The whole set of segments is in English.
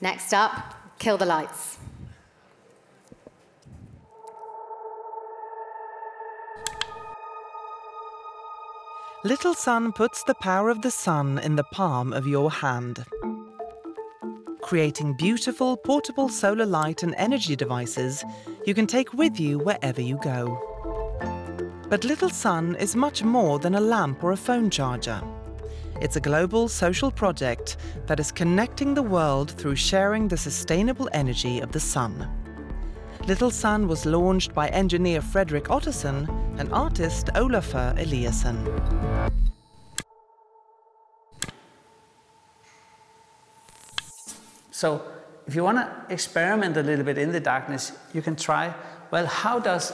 Next up, kill the lights. Little Sun puts the power of the sun in the palm of your hand, creating beautiful portable solar light and energy devices you can take with you wherever you go. But Little Sun is much more than a lamp or a phone charger. It's a global social project that is connecting the world through sharing the sustainable energy of the sun. Little Sun was launched by engineer Fredrik Ottesen and artist Olafur Eliasson. So, if you want to experiment a little bit in the darkness, you can try, well, how does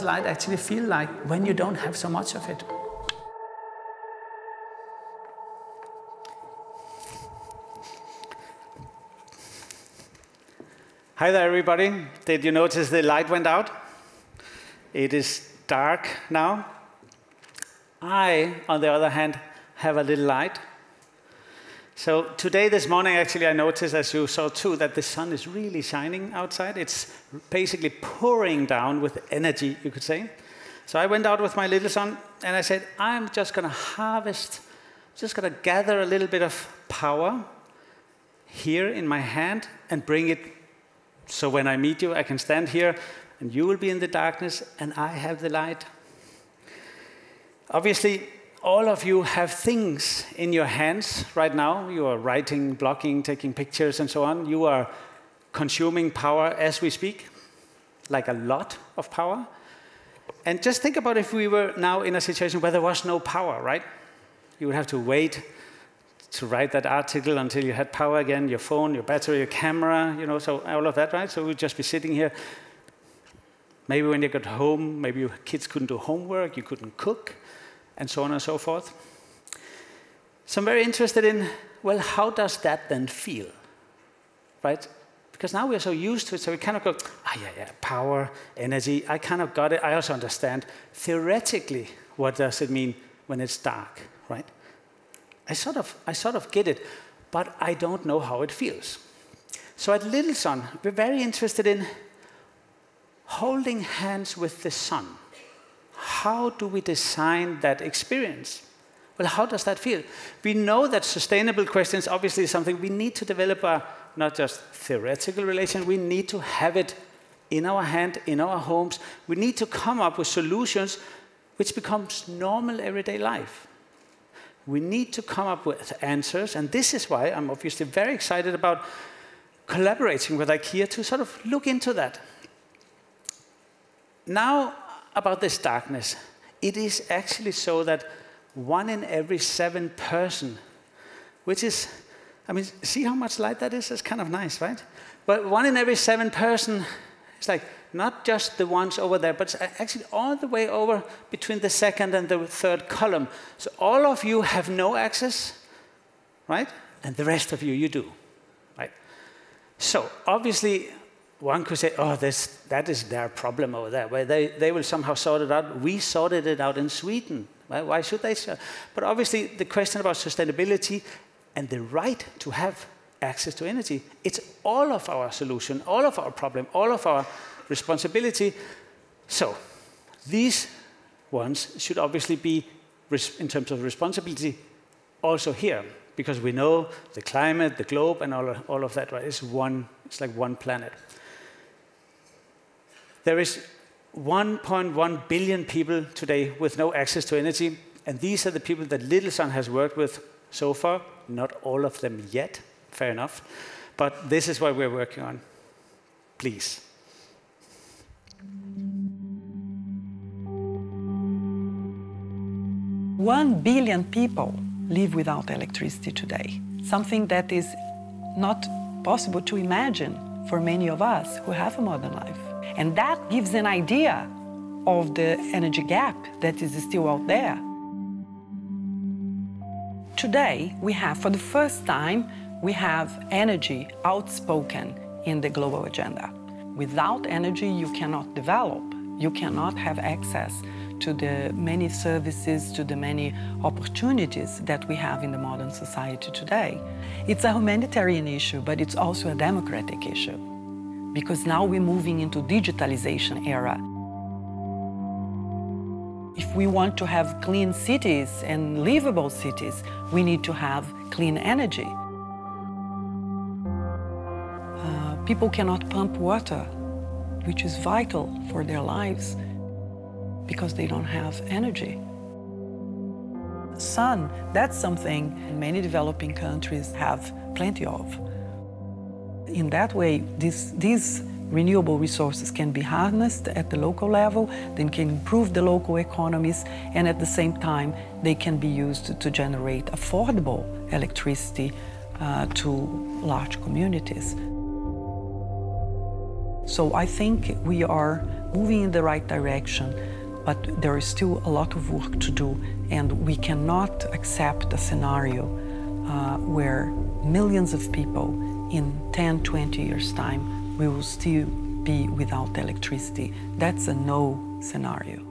light actually feel like when you don't have so much of it? Hi there, everybody. Did you notice the light went out? It is dark now. I, on the other hand, have a little light. So today, this morning, actually, I noticed, as you saw too, that the sun is really shining outside. It's basically pouring down with energy, you could say. So I went out with my little son, and I said, I'm just going to harvest, just going to gather a little bit of power here in my hand and bring it. So when I meet you, I can stand here, and you will be in the darkness, and I have the light. Obviously, all of you have things in your hands right now. You are writing, blocking, taking pictures, and so on. You are consuming power as we speak, like a lot of power. And just think about if we were now in a situation where there was no power, right? You would have to wait to write that article until you had power again, your phone, your battery, your camera, you know, so all of that, right? So we'd just be sitting here. Maybe when you got home, maybe your kids couldn't do homework, you couldn't cook, and so on and so forth. So I'm very interested in, well, how does that then feel, right? Because now we're so used to it, so we kind of go, yeah, power, energy, I kind of got it. I also understand theoretically what does it mean when it's dark, right? I sort of get it, but I don't know how it feels. So at Little Sun, we're very interested in holding hands with the sun. How do we design that experience? Well, how does that feel? We know that sustainable questions obviously is something we need to develop a not just theoretical relation, we need to have it in our hand, in our homes. We need to come up with solutions which becomes normal everyday life. We need to come up with answers, and this is why I'm obviously very excited about collaborating with IKEA to sort of look into that. Now, about this darkness, it is actually so that 1 in every 7 person, which is, I mean, see how much light that is? It's kind of nice, right? But 1 in every 7 person is like, not just the ones over there, but it's actually all the way over between the second and the third column. So all of you have no access, right? And the rest of you, you do, right? So obviously, one could say, oh, that is their problem over there, where they will somehow sort it out. We sorted it out in Sweden. Why should they? But obviously, the question about sustainability and the right to have access to energy, it's all of our solution, all of our problem, all of our responsibility. So these ones should obviously be, in terms of responsibility, also here, because we know the climate, the globe, and all of that, right? It's like one planet. There is 1.1 billion people today with no access to energy, and these are the people that Little Sun has worked with so far. Not all of them yet, fair enough, but this is what we're working on. Please. One billion people live without electricity today, something that is not possible to imagine for many of us who have a modern life. And that gives an idea of the energy gap that is still out there. Today, we have, for the first time, we have energy outspoken in the global agenda. Without energy, you cannot develop. You cannot have access to the many services, to the many opportunities that we have in the modern society today. It's a humanitarian issue, but it's also a democratic issue, because now we're moving into digitalization era. If we want to have clean cities and livable cities, we need to have clean energy. People cannot pump water, which is vital for their lives, because they don't have energy. Sun, that's something many developing countries have plenty of. In that way, these renewable resources can be harnessed at the local level, they can improve the local economies, and at the same time, they can be used to generate affordable electricity to large communities. So I think we are moving in the right direction, but there is still a lot of work to do, and we cannot accept a scenario where millions of people in 10, 20 years' time we will still be without electricity. That's a no scenario.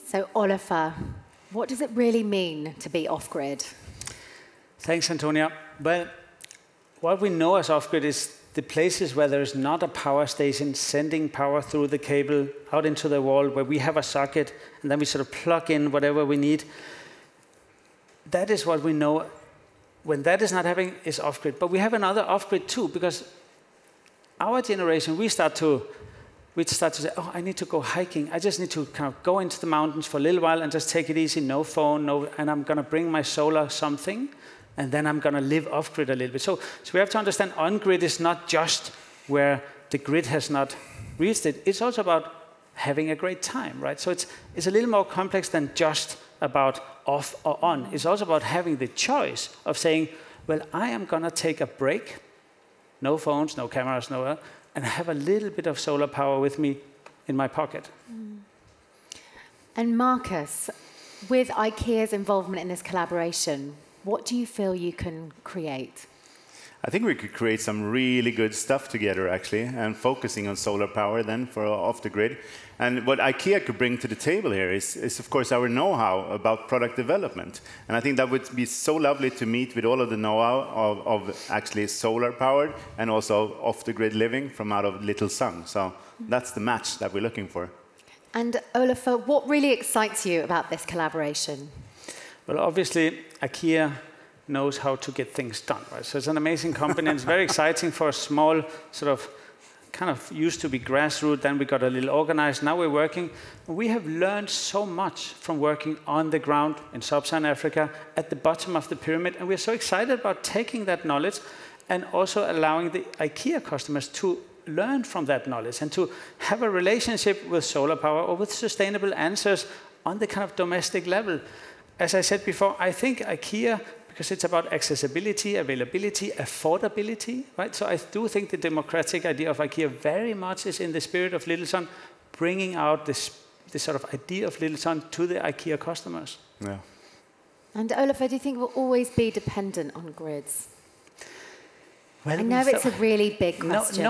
So, Oliver, what does it really mean to be off-grid? Thanks, Antonia. Well, what we know as off-grid is the places where there is not a power station sending power through the cable out into the wall, where we have a socket, and then we sort of plug in whatever we need. That is what we know. When that is not happening, is off-grid. But we have another off-grid too, because our generation, we start to say, oh, I need to go hiking. I just need to kind of go into the mountains for a little while and just take it easy, no phone, and I'm going to bring my solar something, and then I'm going to live off-grid a little bit. So we have to understand on-grid is not just where the grid has not reached it. It's also about having a great time, right? So it's a little more complex than just about off or on. It's also about having the choice of saying, well, I am going to take a break, no phones, no cameras, and have a little bit of solar power with me in my pocket. And Marcus, with IKEA's involvement in this collaboration, what do you feel you can create? I think we could create some really good stuff together, actually, and focusing on solar power then for off the grid. And what IKEA could bring to the table here is of course, our know-how about product development. And I think that would be so lovely to meet with all of the know-how of actually solar powered and also off the grid living from out of Little Sun. So that's the match that we're looking for. And Olafur, what really excites you about this collaboration? Well, obviously, IKEA knows how to get things done, right? So it's an amazing company, and it's very exciting for a small sort of, kind of used to be grassroots, then we got a little organized, now we're working. We have learned so much from working on the ground in sub-Saharan Africa, at the bottom of the pyramid, and we're so excited about taking that knowledge and also allowing the IKEA customers to learn from that knowledge and to have a relationship with solar power or with sustainable answers on the kind of domestic level. As I said before, I think IKEA, because it's about accessibility, availability, affordability, right? So I do think the democratic idea of IKEA very much is in the spirit of Little Sun, bringing out this sort of idea of Little Sun to the IKEA customers. Yeah. And Olafur, do you think we'll always be dependent on grids? Well, I know it's a really big question.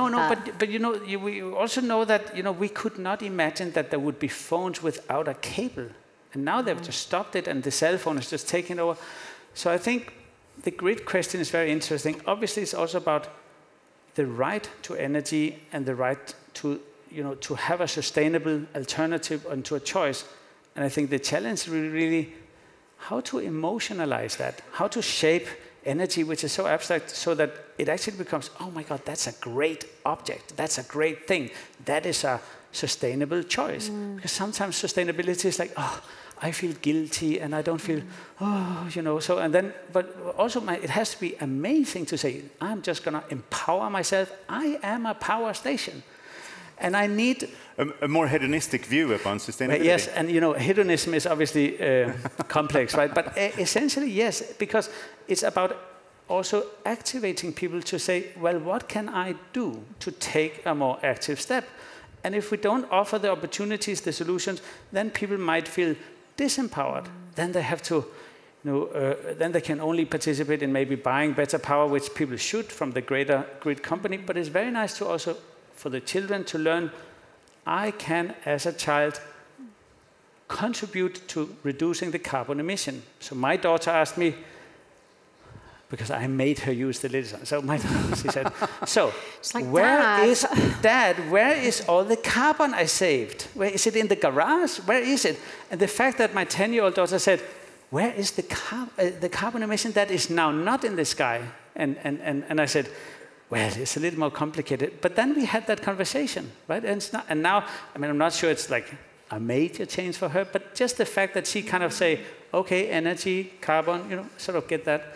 But you know, we also know that we could not imagine that there would be phones without a cable. And now they've just stopped it, and the cell phone is just taking over. So I think the grid question is very interesting. Obviously, it's also about the right to energy and the right to, to have a sustainable alternative and to a choice. And I think the challenge is really how to emotionalize that, how to shape energy, which is so abstract, so that it actually becomes, oh my God, that's a great object. That's a great thing. That is a sustainable choice. Because sometimes sustainability is like, oh, I feel guilty and I don't feel, so, and then, but also it has to be amazing to say, I'm just going to empower myself. I am a power station. And I need a more hedonistic view upon sustainability. Yes, and hedonism is obviously complex, right? But essentially, yes, because it's about also activating people to say, well, what can I do to take a more active step? And if we don't offer the opportunities, the solutions, then people might feel disempowered. Then they have to, then they can only participate in maybe buying better power, which people should from the greater grid company. But it's very nice to also, for the children to learn I can, as a child, contribute to reducing the carbon emission. So my daughter asked me, because I made her use the little sun. So she said, so like, Dad, where is all the carbon I saved? Where is it in the garage? Where is it? And the fact that my 10-year-old daughter said, where is the carbon emission that is now not in the sky? And I said, well, it's a little more complicated. But then we had that conversation, right? And now, I mean, I'm not sure it's like a major change for her, but just the fact that she kind of say, okay, energy, carbon, you know, sort of get that.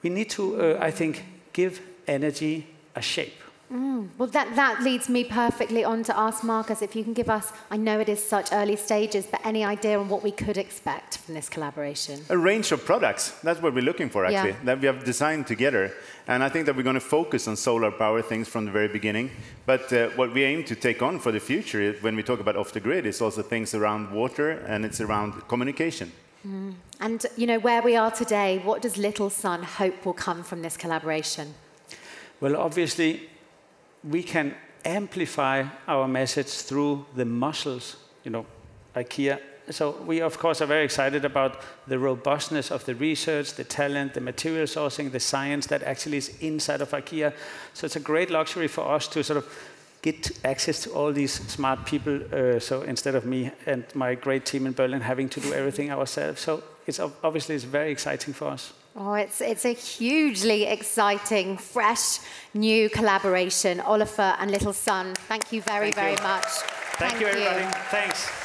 We need to, I think, give energy a shape. Well, that leads me perfectly on to ask Marcus if you can give us, I know it is such early stages, but any idea on what we could expect from this collaboration? A range of products. That's what we're looking for, actually, that we have designed together. And I think that we're going to focus on solar power things from the very beginning. But what we aim to take on for the future, when we talk about off the grid, is also things around water, and it's around communication. And, you know, where we are today, what does Little Sun hope will come from this collaboration? Well, obviously, we can amplify our message through the muscles, you know, IKEA. So we, of course, are very excited about the robustness of the research, the talent, the material sourcing, the science that actually is inside of IKEA. So it's a great luxury for us to sort of get access to all these smart people, so instead of me and my great team in Berlin having to do everything ourselves. So it's obviously it's very exciting for us. Oh, it's a hugely exciting, fresh, new collaboration. Oliver and Little Sun, thank you very much. Thank you, everybody. Thanks.